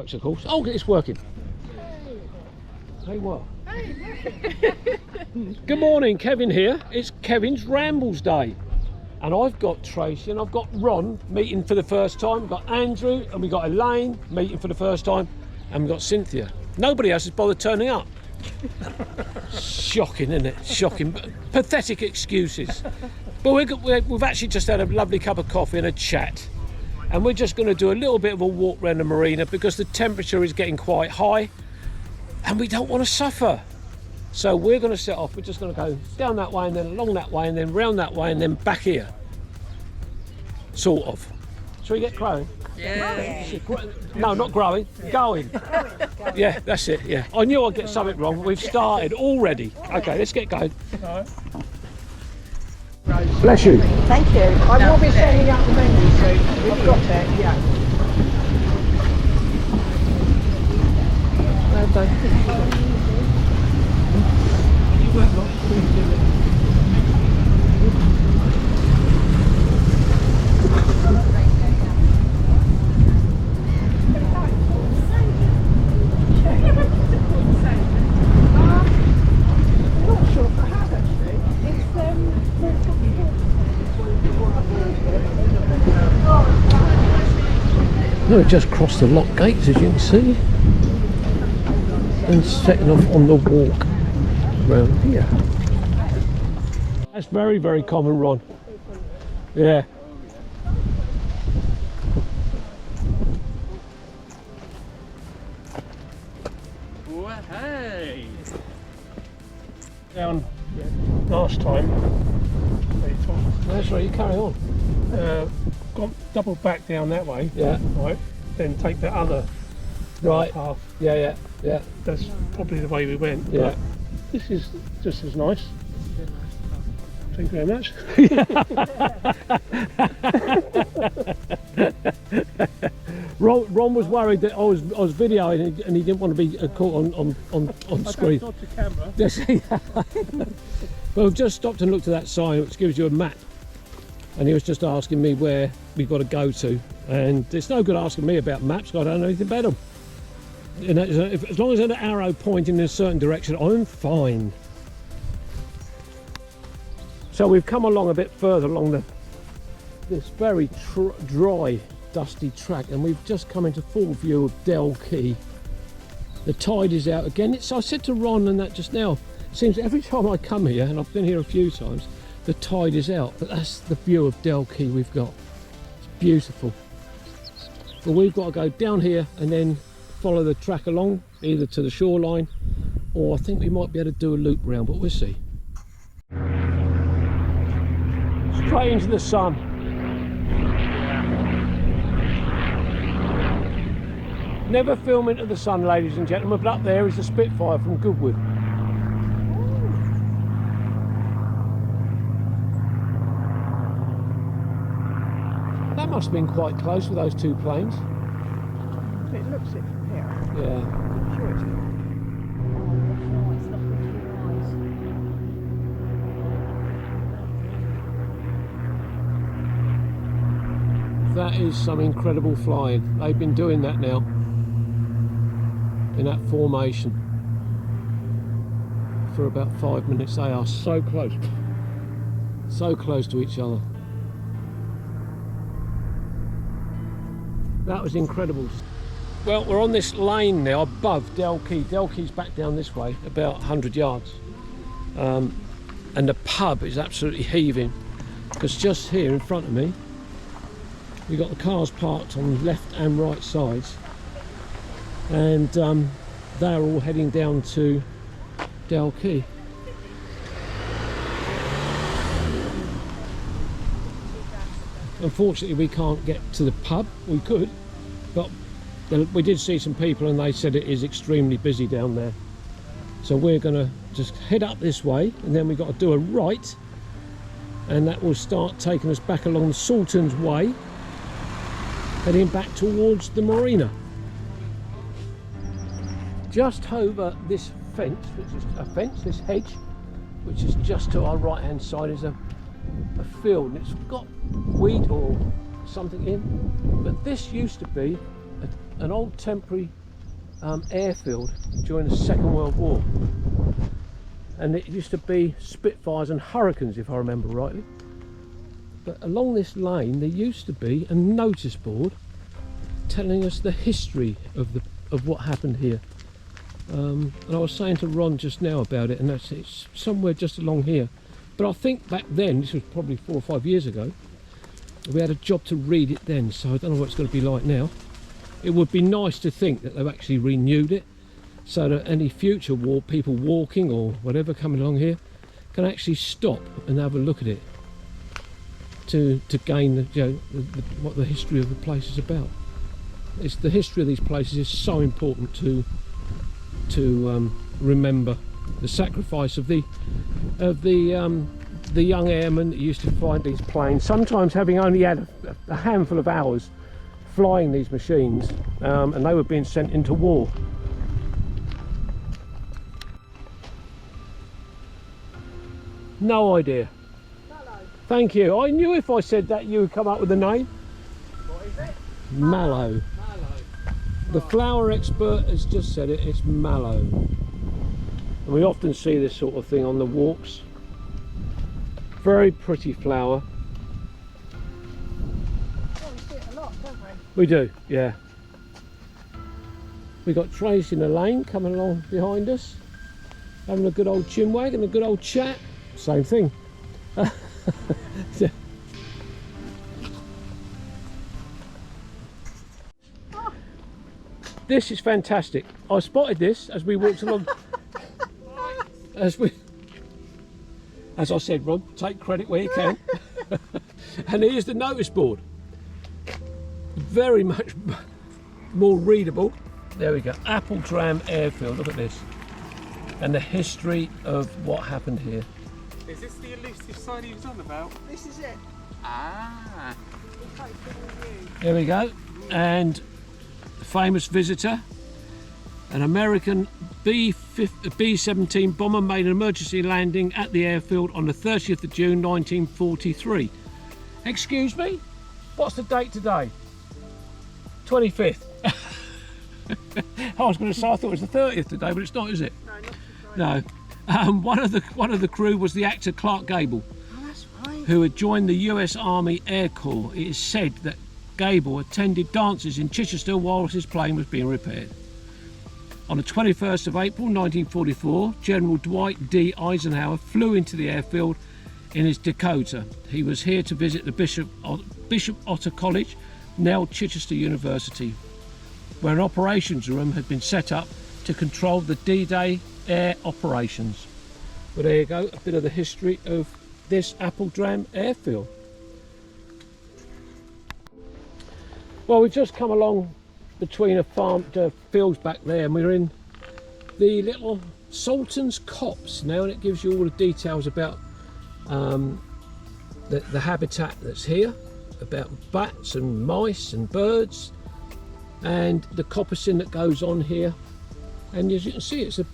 works, of course. Oh, it's working. Hey, what? Good morning, Kevin here. It's Kevin's Rambles Day. And I've got Tracy and I've got Ron meeting for the first time. We've got Andrew and we've got Elaine meeting for the first time. And we've got Cynthia. Nobody else has bothered turning up. Shocking, isn't it? Shocking. Pathetic excuses. But we've actually just had a lovely cup of coffee and a chat. And we're just going to do a little bit of a walk around the marina because the temperature is getting quite high. And we don't want to suffer. So we're going to set off. We're just going to go down that way and then along that way and then round that way and then back here. Sort of. Shall we get growing? Yeah. No, not growing. Going. Yeah, that's it. Yeah. I knew I'd get something wrong, but we've started already. Okay, let's get going. Bless you. Thank you. I will be sending out the menu soon. We've got it, yeah. We've just crossed the lock gates, as you can see, and setting off on the walk around here. That's very, very common, Ron. Yeah. Well, hey. Down last time. That's right, you carry on. Got double back down that way. Yeah. Right. Then take the other Right. path. Yeah. That's probably the way we went. Yeah. But this is just as nice. Thank you very much. Ron was worried that I was videoing and he didn't want to be caught on screen. Dodge the camera. Yes, but we've just stopped and looked at that sign which gives you a map, and he was just asking me where we've got to go to, and it's no good asking me about maps because I don't know anything about them. You know, as long as there's an arrow pointing in a certain direction, I'm fine. So we've come along a bit further along this very dry, dusty track, and we've just come into full view of Dell Quay. The tide is out again. I said to Ron and that just now, it seems every time I come here, and I've been here a few times, the tide is out, but that's the view of Dell Quay we've got. It's beautiful. But we've got to go down here and then follow the track along, either to the shoreline, or I think we might be able to do a loop round, but we'll see. Straight into the sun. Never film into the sun, ladies and gentlemen, but up there is the Spitfire from Goodwood. That must have been quite close with those two planes. It looks it from here. Yeah. I'm sure it is. That is some incredible flying. They've been doing that now in that formation for about 5 minutes. They are so close to each other. That was incredible. Well, we're on this lane now above Dell Quay. Dell Quay's back down this way about 100 yards, and the pub is absolutely heaving because just here in front of me we've got the cars parked on the left and right sides, and they're all heading down to Dell Quay. Unfortunately we can't get to the pub. We could, but we did see some people and they said it is extremely busy down there. So we're going to just head up this way, and then we've got to do a right, and that will start taking us back along the Sultan's Way, heading back towards the marina. Just over this fence, this hedge, which is just to our right hand side, is a field, and it's got wheat or something in, but this used to be an old temporary airfield during the Second World War, and it used to be Spitfires and Hurricanes, if I remember rightly. But along this lane there used to be a notice board telling us the history of what happened here. And I was saying to Ron just now about it, and it's somewhere just along here. But I think back then, this was probably 4 or 5 years ago, we had a job to read it then, so I don't know what it's going to be like now. It would be nice to think that they've actually renewed it, so that any future people walking or whatever coming along here can actually stop and have a look at it to gain what the history of the place is about. It's the history of these places is so important to remember the sacrifice of the young airmen that used to fly these planes, sometimes having only had a handful of hours flying these machines, and they were being sent into war. No idea. Mallow. Thank you. I knew if I said that you would come up with a name. What is it? Mallow. Mallow. The flower expert has just said it, it's mallow. And we often see this sort of thing on the walks. Very pretty flower. Oh, we see it a lot, don't we? We do, yeah. We got Trace in the lane coming along behind us, having a good old chinwag and a good old chat. Same thing. This is fantastic. I spotted this as we walked along. As I said, Ron, take credit where you can. And here's the notice board. Very much more readable. There we go. Appledram Airfield. Look at this. And the history of what happened here. Is this the elusive sign he was on about? This is it. Ah. We take it all new. There we go. And the famous visitor, an American B-17 bomber made an emergency landing at the airfield on the 30th of June 1943. Excuse me? What's the date today? 25th. I was going to say I thought it was the 30th today, but it's not, is it? No, not today. No. One of the crew was the actor Clark Gable, Oh, that's right. who had joined the US Army Air Corps. It is said that Gable attended dances in Chichester while his plane was being repaired. On the 21st of April 1944, General Dwight D. Eisenhower flew into the airfield in his Dakota. He was here to visit the Bishop Otter College, now Chichester University, where an operations room had been set up to control the D-Day air operations. Well, there you go, a bit of the history of this Appledram airfield. Well, we've just come along between a farm to fields back there, and we're in the little Sultan's Copse now, and it gives you all the details about the habitat that's here, about bats and mice and birds, and the coppicing that goes on here. And as you can see, it's a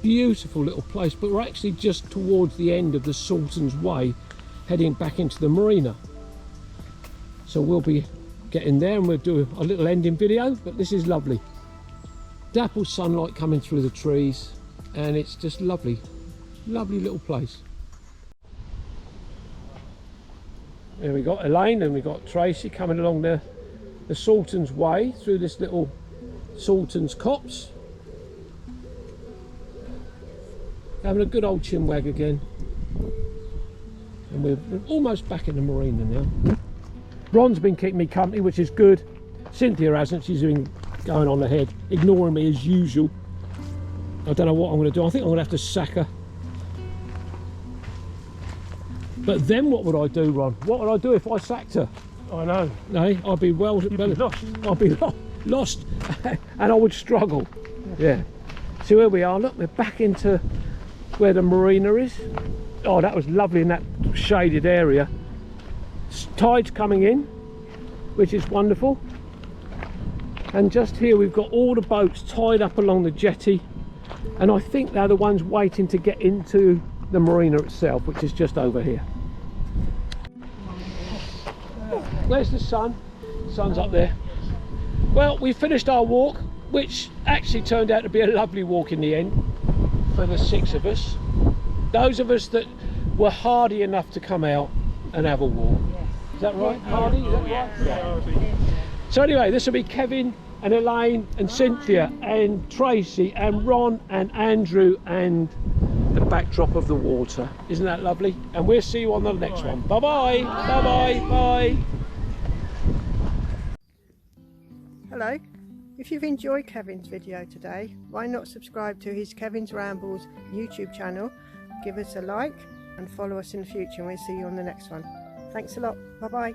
beautiful little place, but we're actually just towards the end of the Sultan's Way, heading back into the marina. So we'll be getting there and we'll do a little ending video, but this is lovely. Dapple sunlight coming through the trees, and it's just lovely, lovely little place. There we got Elaine and we got Tracy coming along the Sultan's Way through this little Sultan's Copse, having a good old chinwag again, and we're almost back in the marina now. Ron's been keeping me company, which is good. Cynthia hasn't. She's been going on ahead, ignoring me as usual. I don't know what I'm going to do. I think I'm going to have to sack her. But then what would I do, Ron? What would I do if I sacked her? I know. No, I'd be lost. I'd be lost and I would struggle. Yeah. So here we are. Look, we're back into where the marina is. Oh, that was lovely in that shaded area. Tide's coming in, which is wonderful. And just here we've got all the boats tied up along the jetty, and I think they're the ones waiting to get into the marina itself, which is just over here. Where's the sun? Sun's up there. Well, we finished our walk, which actually turned out to be a lovely walk in the end for the 6 of us. Those of us that were hardy enough to come out and have a walk. Is that right, Hardy? Is that right? Yeah. So anyway, this will be Kevin and Elaine and Cynthia and Tracy and Ron and Andrew and the backdrop of the water. Isn't that lovely? And we'll see you on the next one. Bye-bye. Bye-bye. Bye. Hello. If you've enjoyed Kevin's video today, why not subscribe to his Kevin's Rambles YouTube channel, give us a like and follow us in the future, and we'll see you on the next one. Thanks a lot. Bye bye.